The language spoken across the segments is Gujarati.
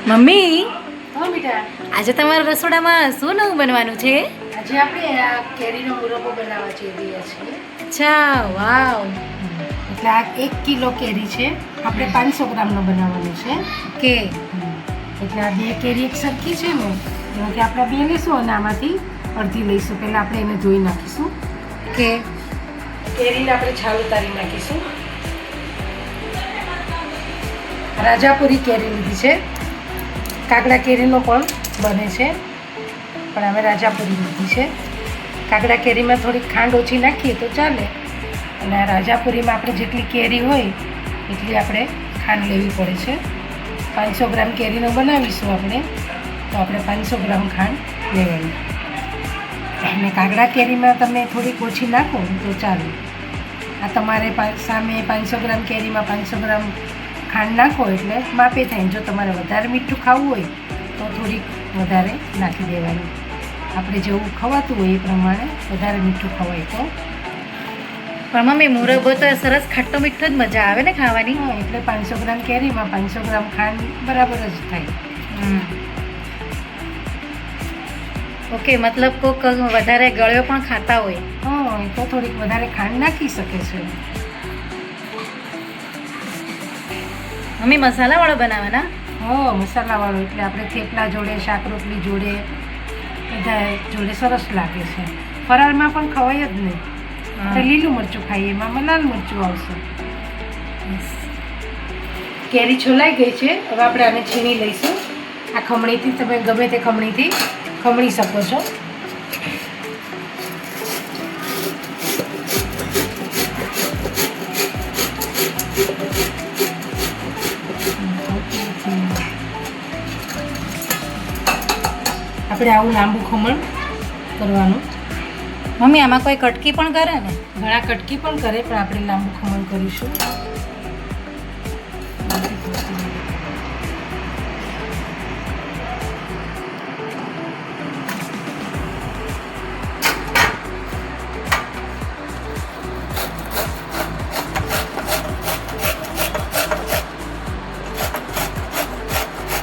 મમ્મી, હા બેટા, આજે તમારા રસોડામાં શું નવું બનવાનું છે? આજે આપણે આ કેરીનો મુરબ્બો બનાવવા જઈ રહ્યા છીએ. અચ્છા, વાવ. એટલે આ 1 કિલો કેરી છે, આપણે 500 ગ્રામનો બનાવવાનો છે. ઓકે. એટલે આ 2 કેરી એક સરખી છે ને, એમાંથી આપણે 2 લઈશું અને આમાંથી અડધી લઈશું. પહેલાં આપણે એને ધોઈ નાખીશું. ઓકે. કેરીને આપણે છાલ ઉતારી નાખીશું. રાજાપુરી કેરી લીધી છે. કાગડા કેરીનો પણ બને છે, પણ અમે રાજાપુરી લીધી છે. કાગડા કેરીમાં થોડીક ખાંડ ઓછી નાખીએ તો ચાલે, અને આ રાજાપુરીમાં આપણે જેટલી કેરી હોય એટલી આપણે ખાંડ લેવી પડે છે. 500 ગ્રામ કેરીનો બનાવીશું આપણે, તો આપણે 500 ગ્રામ ખાંડ લેવાની. અને કાગડા કેરીમાં તમે થોડીક ઓછી નાખો તો ચાલે. આ તમારે સામે 500 ગ્રામ કેરીમાં 500 ગ્રામ ખાંડ નાખો એટલે માપે થાય. જો તમારે વધારે મીઠું ખાવું હોય તો થોડીક વધારે નાખી દેવાની. આપણે જેવું ખવાતું હોય એ પ્રમાણે વધારે મીઠું ખવાય તો. પણ મમ્મી, મુરબ્બો તો સરસ ખાટો મીઠો જ મજા આવે ને ખાવાની. હા, એટલે 500 ગ્રામ કેરીમાં 500 ગ્રામ ખાંડ બરાબર જ થાય. ઓકે, મતલબ કોક વધારે ગળ્યો પણ ખાતા હોય. હા, એ તો થોડીક વધારે ખાંડ નાખી શકે છે. મમ્મી, મસાલાવાળો બનાવવાના? હા, મસાલાવાળો એટલે આપણે થેપલા જોડે, શાક રોટલી જોડે, બધા જોડે સરસ લાગે છે. ફરાળમાં પણ ખવાય જ નહીં. આપણે લીલું મરચું ખાઈએ, એમાં લાલ મરચું આવશે. કેરી છોલાઈ ગઈ છે, હવે આપણે આને છીણી લઈશું. આ ખમણીથી તમે ગમે તે ખમણીથી ખમણી શકો છો. આપણે આવું લાંબુ ખમણ કરવાનું. મમ્મી, આમાં કોઈ કટકી પણ કરે ને? ઘણા કટકી પણ કરે, પણ આપણે લાંબુ ખમણ કરીશું.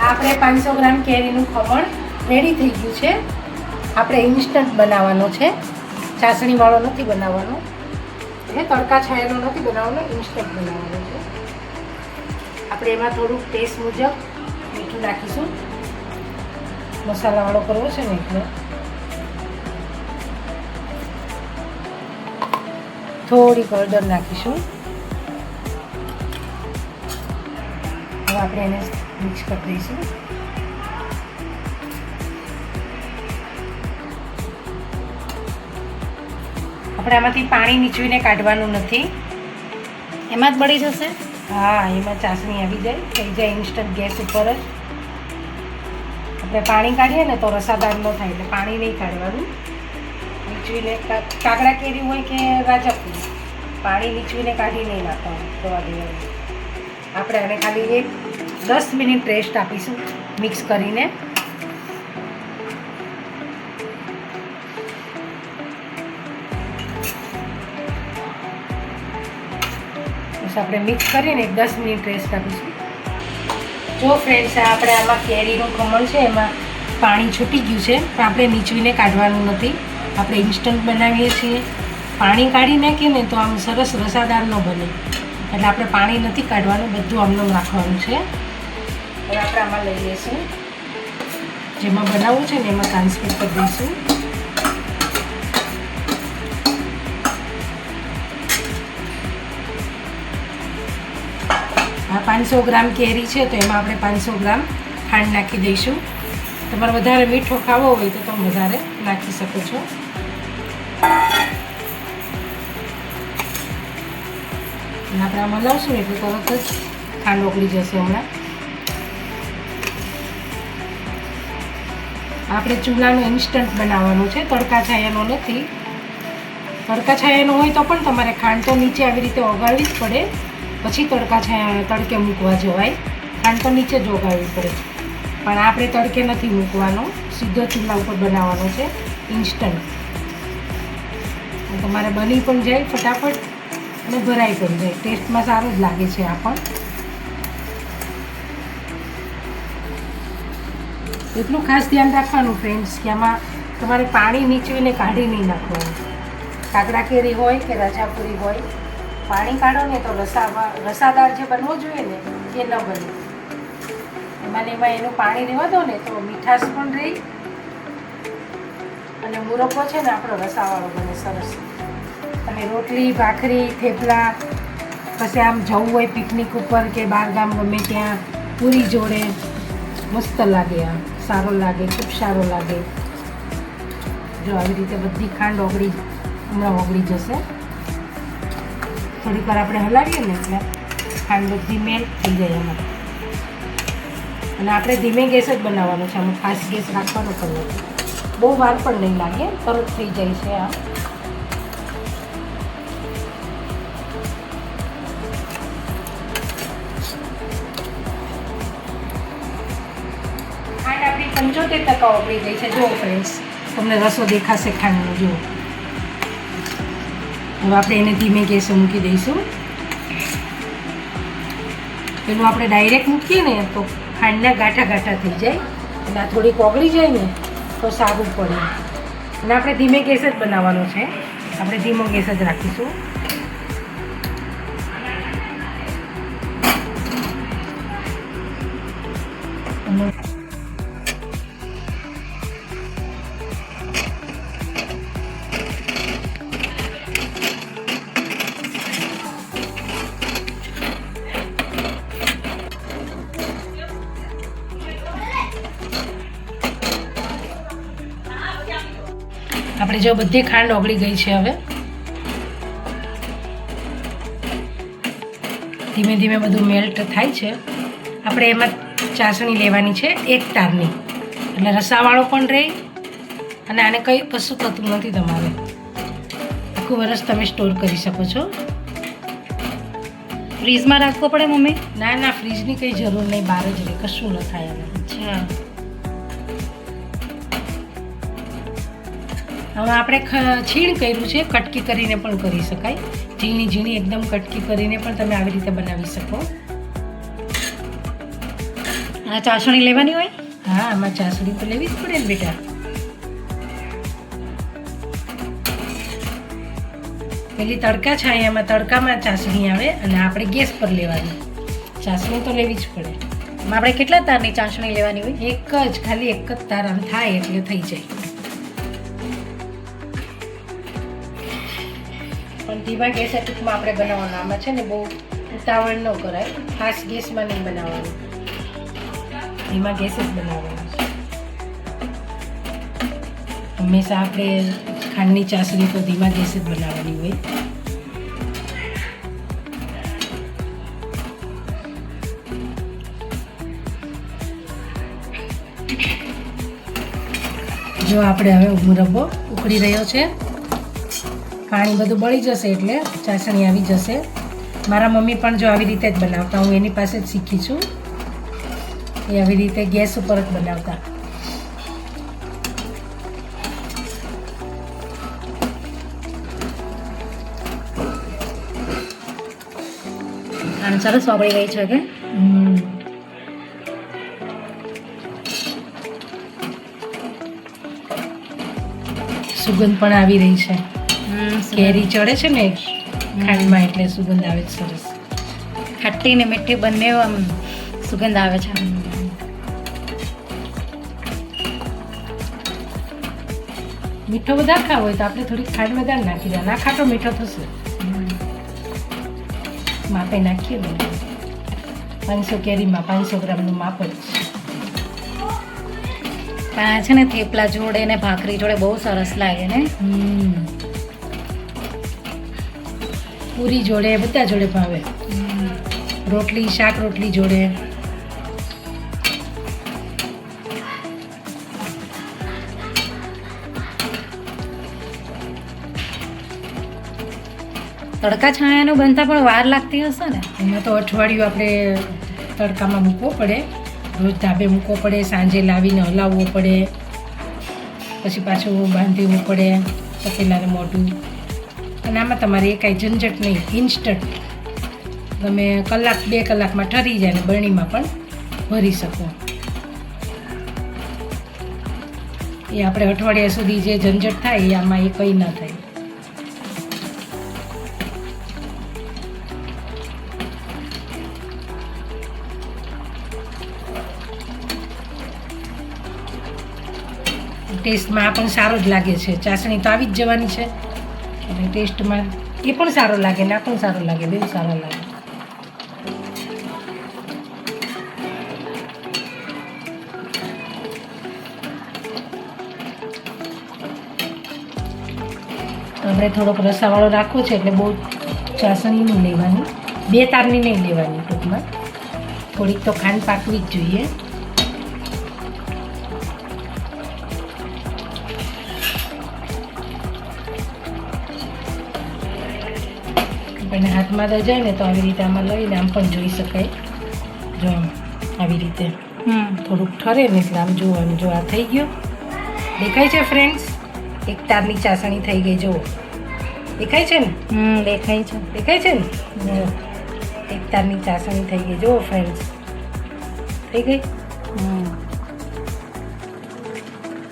આપણે 500 ગ્રામ કેરીનું ખમણ રેડી થઈ ગયું છે. આપણે ઇન્સ્ટન્ટ બનાવવાનો છે, ચાસણીવાળો નથી બનાવવાનો, એટલે તડકા છાયાનો નથી બનાવવાનો, ઇન્સ્ટન્ટ બનાવવાનો છે. આપણે એમાં થોડુંક ટેસ્ટ મુજબ મીઠું નાખીશું. મસાલાવાળો કરવો છે ને એટલે થોડીક હળદર નાખીશું. હવે આપણે એને મિક્સ કરી દઈશું. આપણે આમાંથી પાણી નીચવીને કાઢવાનું નથી. એમાં જ બળી જશે? હા, એમાં ચાસણી આવી જાય, થઈ જાય ઇન્સ્ટન્ટ ગેસ ઉપર જ. આપણે પાણી કાઢીએ ને તો રસાદાર ન થાય, એટલે પાણી નહીં કાઢવાનું. નીચવીને કાગડા કેરી હોય કે રાજાપુરી, પાણી નીચવીને કાઢી નહીં નાખવાનું, દવા દેવાનું. આપણે આને ખાલી 10 મિનિટ રેસ્ટ આપીશું મિક્સ કરીને. આપણે મિક્સ કરીને 10 મિનિટ રેસ્ટ આપીશું. જો ફ્રેન્ડ્સ, આપણે આમાં કેરીનું ખમણ છે, એમાં પાણી છૂટી ગયું છે, પણ આપણે નીચવીને કાઢવાનું નથી. આપણે ઇન્સ્ટન્ટ બનાવીએ છીએ. પાણી કાઢી નાખીએ ને તો આમ સરસ રસાદાર ન બને, એટલે આપણે પાણી નથી કાઢવાનું, બધું આમનું રાખવાનું છે. હવે આપણે આમાં લઈ લઈશું. જેમાં બનાવવું છે ને એમાં ટ્રાન્સફર કરી દઈશું. આ 500 ગ્રામ કેરી છે, તો એમાં આપણે 500 ગ્રામ ખાંડ નાખી દઈશું. તમારે વધારે મીઠો ખાવો હોય તો તમે વધારે નાખી શકો છો. અને આપણે આમાં લાવશું ને એટલે તરત જ ખાંડ ઓગળી જશે. હમણાં આપણે ચૂલાનું ઇન્સ્ટન્ટ બનાવવાનું છે, તડકા છાયાનો નથી. તડકા છાયાનો હોય તો પણ તમારે ખાંડ તો નીચે આવી રીતે ઓગાળવી જ પડે, પછી તડકે મૂકવા જવાય. ખાંડ તો નીચે જ ઓગાળવી પડે, પણ આપણે તડકે નથી મૂકવાનો, સીધો ચૂલા ઉપર બનાવવાનો છે ઇન્સ્ટન્ટ. તમારે બની પણ જાય ફટાફટ અને ભરાઈ પણ જાય. ટેસ્ટમાં સારું જ લાગે છે આ પણ. એટલું ખાસ ધ્યાન રાખવાનું ફ્રેન્ડ્સ કે આમાં તમારે પાણી નીચવીને કાઢી નહીં નાખવાનું. કાકડા કેરી હોય કે રાજાપુરી હોય, પાણી કાઢો ને તો રસાદાર જે બનવો જોઈએ ને એ ન બને. એમાં ને એમાં એનું પાણી રહેવા દો ને તો મીઠાશ પણ રહી અને મુરબ્બો છે ને આપણો રસાવાળો બને સરસ. તમે રોટલી, ભાખરી, થેપલા, પછી આમ જવું હોય પિકનિક ઉપર કે બહારગામ ગમે ત્યાં પૂરી જોડે મસ્ત લાગે. આ સારો લાગે, ખૂબ સારો લાગે. જો આવી રીતે બધી ખાંડ હમણાં ઓગળી જશે. થોડીક વાર આપણે હલાવીએ ને એટલે ખાંડ બધી મેલ્ટ થઈ જાય એમાં. અને આપણે ધીમે ગેસ જ બનાવવાનો છે, આમાં ફાસ્ટ ગેસ રાખવાનો પણ નથી. બહુ વાર પણ નહીં લાગે, તરત થઈ જાય છે આ. ખાંડ આપણી 75% ઓગળી ગઈ છે. જુઓ ફ્રેન્ડ્સ, તમને રસો દેખાશે ખાંડનો. જુઓ, હવે આપણે એને ધીમે ગેસે મૂકી દઈશું. પેલું આપણે ડાયરેક્ટ મૂકીએ ને તો ખાંડના ગાંઠા ગાંઠા થઈ જાય અને આ થોડીક ઓગળી જાય ને તો સારું પડે. અને આપણે ધીમે ગેસ જ બનાવવાનો છે, આપણે ધીમો ગેસ જ રાખીશું. આપણે જો બધી ખાંડ ઓગળી ગઈ છે. હવે ધીમે ધીમે બધું મેલ્ટ થાય છે. આપણે એમાં ચાસણી લેવાની છે 1 તારની, એટલે રસાવાળો પણ રહે અને આને કંઈ કશું થતું નથી. તમારે આખું વરસ તમે સ્ટોર કરી શકો છો. ફ્રીજમાં રાખવો પડે મમ્મી? ના ના, ફ્રીજની કંઈ જરૂર નહીં, બહાર જ રહે, કશું ન થાય આને. અચ્છા, હવે આપણે છીણ કર્યું છે, કટકી કરીને પણ કરી શકાય. ઝીણી ઝીણી એકદમ કટકી કરીને પણ તમે આવી રીતે બનાવી શકો. અને ચાસણી લેવાની હોય? હા, આમાં ચાસણી તો લેવી જ પડે ને બેટા. પેલી તડકા છાંયામાં તડકામાં ચાસણી આવે અને આપણે ગેસ પર લેવાની. ચાસણી તો લેવી જ પડે. આપણે કેટલા તારની ચાસણી લેવાની હોય? ખાલી એક જ તાર આમ થાય એટલે થઈ જાય. પણ ધીમા ગેસે ટૂંકમાં આપણે બનાવવાનું. આમાં છે ને બહુ ઉતાવળ ન કરાય, ફાસ્ટ ગેસમાં નહીં બનાવવાનું, ધીમા ગેસે જ બનાવવાનું છે. હંમેશા આપણે ખાંડની ચાસણી તો ધીમા ગેસે જ બનાવવાની હોય. જો આપણે હવે મુરબ્બો ઉકળી રહ્યો છે, પાણી બધું બળી જશે એટલે ચાસણી આવી જશે. મારા મમ્મી પણ જો આવી રીતે જ બનાવતા, હું એની પાસે જ શીખી છું. એ આવી રીતે ગેસ ઉપર જ બનાવતા. આમ સરસ ઓગળી ગઈ છે કે સુગંધ પણ આવી રહી છે. કેરી ચડે છે ને ખાંડમાં એટલે સુગંધ આવે છે સરસ. ખટ્ટી ને મીઠી બંને આમ સુગંધ આવે છે. મીઠો વધારે ખાવો હોય તો આપણે થોડીક ખાંડ વધારે નાખી દે. ના ખાટો મીઠો થશે. માપે નાખીએ ને 500 કેરીમાં 500 ગ્રામનું માપ જ છે. પણ આ છે ને થેપલા જોડે ને ભાખરી જોડે બહુ સરસ લાગે ને. પૂરી જોડે બધા જોડે ભાવે. રોટલી, શાક રોટલી જોડે. તડકા છાયાનું બનતા પણ વાર લાગતી હશે ને? એમાં તો અઠવાડિયું આપણે તડકામાં મૂકવો પડે, રોજ ધાબે મૂકવો પડે, સાંજે લાવીને હલાવવો પડે, પછી પાછું બાંધવું પડે તપેલાને મોઢું. અને આમાં તમારે કાંઈ ઝંઝટ નહીં, ઇન્સ્ટન્ટ તમે 1-2 કલાકમાં ઠરી જાય ને બરણીમાં પણ ભરી શકો. એ આપણે અઠવાડિયા સુધી જે ઝંઝટ થાય એ આમાં એ કંઈ ના થાય. ટેસ્ટમાં આ પણ સારો જ લાગે છે. ચાસણી તો આવી જ જવાની છે એટલે ટેસ્ટમાં એ પણ સારો લાગે ને આ પણ સારો લાગે, બેઉ સારો લાગે. આપણે થોડોક રસાવાળો રાખવો છે એટલે બહુ ચાસણી નહીં લેવાની, 2 તારની નહીં લેવાની. ટૂંકમાં થોડીક તો ખાંડ પાકવી જ જોઈએ. આપણને હાથમાં દજાય ને તો આવી રીતે આમાં લઈને આમ પણ જોઈ શકાય. જો આમ આવી રીતે થોડુંક ઠરે ને એટલે આમ જોવાનું. જો આ થઈ ગયું, દેખાય છે ફ્રેન્ડ્સ? 1 તારની ચાસણી થઈ ગઈ. જુઓ, દેખાય છે ને? દેખાય છે. દેખાય છે ને? જો 1 તારની ચાસણી થઈ ગઈ. જુઓ ફ્રેન્ડ્સ, થઈ ગઈ.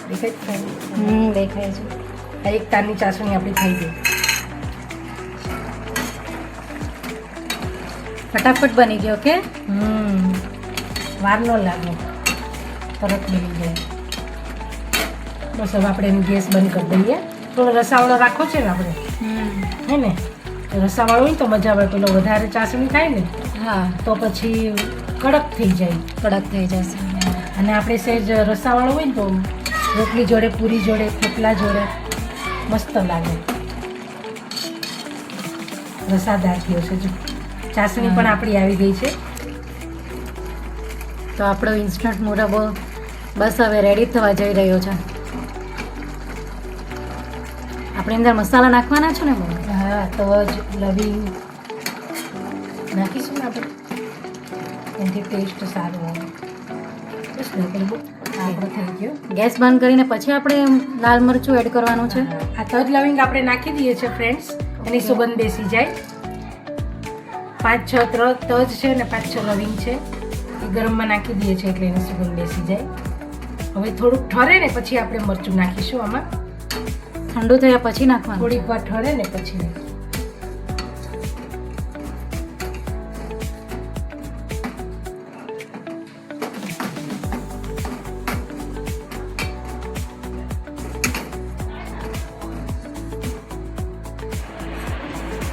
દેખાય છે ફ્રેન્ડ્સ? દેખાય છે. આ 1 તારની ચાસણી આપણી થઈ ગઈ. ફટાફટ બની ગયો કે વાર ન લાગે, તરત બની જાય. બસ હવે આપણે એની ગેસ બંધ કરી દઈએ. થોડો રસાવાળો રાખવો છે ને આપણે, હે ને? રસાવાળો હોય તો મજા આવે. પેલો વધારે ચાસણી થાય ને હા તો પછી કડક થઈ જાય. કડક થઈ જશે. અને આપણે સહેજ રસાવાળો હોય ને તો રોટલી જોડે, પૂરી જોડે, થેપલા જોડે મસ્ત લાગે. રસાદાર થયો છે. જો ચાસણી પણ આપણી આવી ગઈ છે. તો આપણો ઇન્સ્ટન્ટ મુરબ્બો બસ હવે રેડી થવા જઈ રહ્યો છે. આપણે અંદર મસાલા નાખવાના છે ને બહુ? હા, તજ, લવિંગ નાખીશું ને આપણે, એનાથી ટેસ્ટ સારો આવે. બસ આપણો થઈ ગયો. ગેસ બંધ કરીને પછી આપણે લાલ મરચું એડ કરવાનું છે. આ તજ લવિંગ આપણે નાખી દઈએ છીએ ફ્રેન્ડ્સ, એની સુગંધ બેસી જાય. 5-6 તજ છે ને 5-6 લવિંગ છે એ ગરમમાં નાખી દઈએ છીએ એટલે એની સુગંધ બેસી જાય. હવે થોડુંક ઠરે ને પછી આપણે મરચું નાખીશું આમાં. ઠંડુ થયા પછી નાખવાનું? થોડીક વાર ઠરે ને પછી નાખીશું.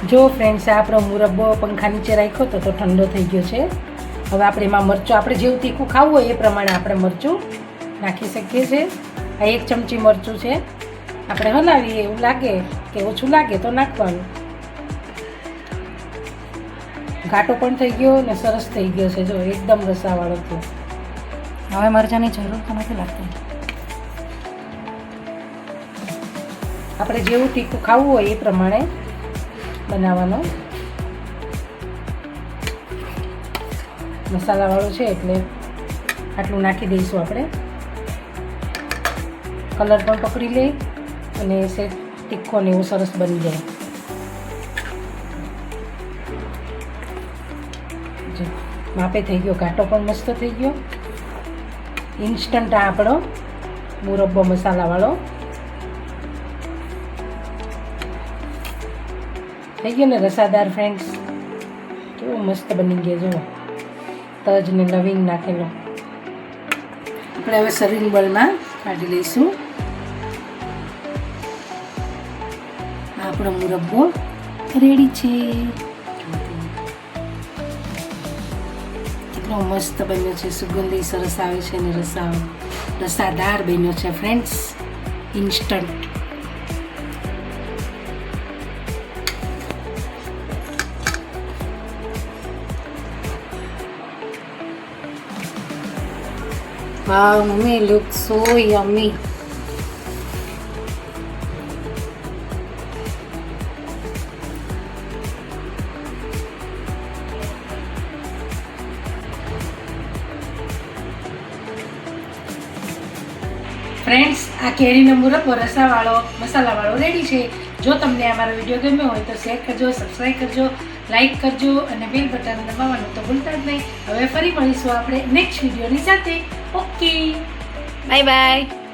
જો ફ્રેન્ડ્સ, આ આપણો મુરબ્બો પંખા નીચે રાખ્યો તો ઠંડો થઈ ગયો છે. હવે આપણે એમાં મરચું, આપણે જેવું તીખું ખાવું હોય એ પ્રમાણે આપણે મરચું નાખી શકીએ છીએ. આ 1 ચમચી મરચું છે. આપણે હલાવીએ, એવું લાગે કે ઓછું લાગે તો નાખવાનું. ઘાટો પણ થઈ ગયો ને સરસ થઈ ગયો છે. જો એકદમ રસાવાળો થયો. હવે મરચાંની જરૂર તો નથી લાગતી. આપણે જેવું તીખું ખાવું હોય એ પ્રમાણે બનાવવાનો. મસાલાવાળો છે એટલે આટલું નાખી દઈશું આપણે. કલર પણ પકડી લે અને સેજ તીખો ને એવું સરસ બની જાય. જો માપે થઈ ગયો, ઘાટો પણ મસ્ત થઈ ગયો. ઇન્સ્ટન્ટ આ આપણો મુરબ્બો મસાલાવાળો થઈ ગયો ને રસાદાર ફ્રેન્ડ્સ. કેવો મસ્ત બની ગયો. જુઓ, તજ ને લવિંગ નાખેલો. આપણે હવે સર્વિંગ બોલમાં કાઢી લઈશું. આ આપણો મુરબ્બો રેડી છે. કેટલો મસ્ત બન્યો છે. સુગંધ સરસ આવે છે ને રસાદાર બન્યો છે friends. Instant. Wow, Mummy, looks so yummy. Friends, આ કેરીનો મુરબ્બો રસાવાળો મસાલાવાળો રેડી છે. જો તમને અમારો વિડીયો ગમ્યો હોય તો શેર કરજો, સબસ્ક્રાઈબ કરજો, લાઈક કરજો અને બેલ બટન દબાવવાનું તો ભૂલતા જ નહીં. હવે ફરી મળીશું આપણે નેક્સ્ટ વિડીયોની સાથે. Okay, bye bye.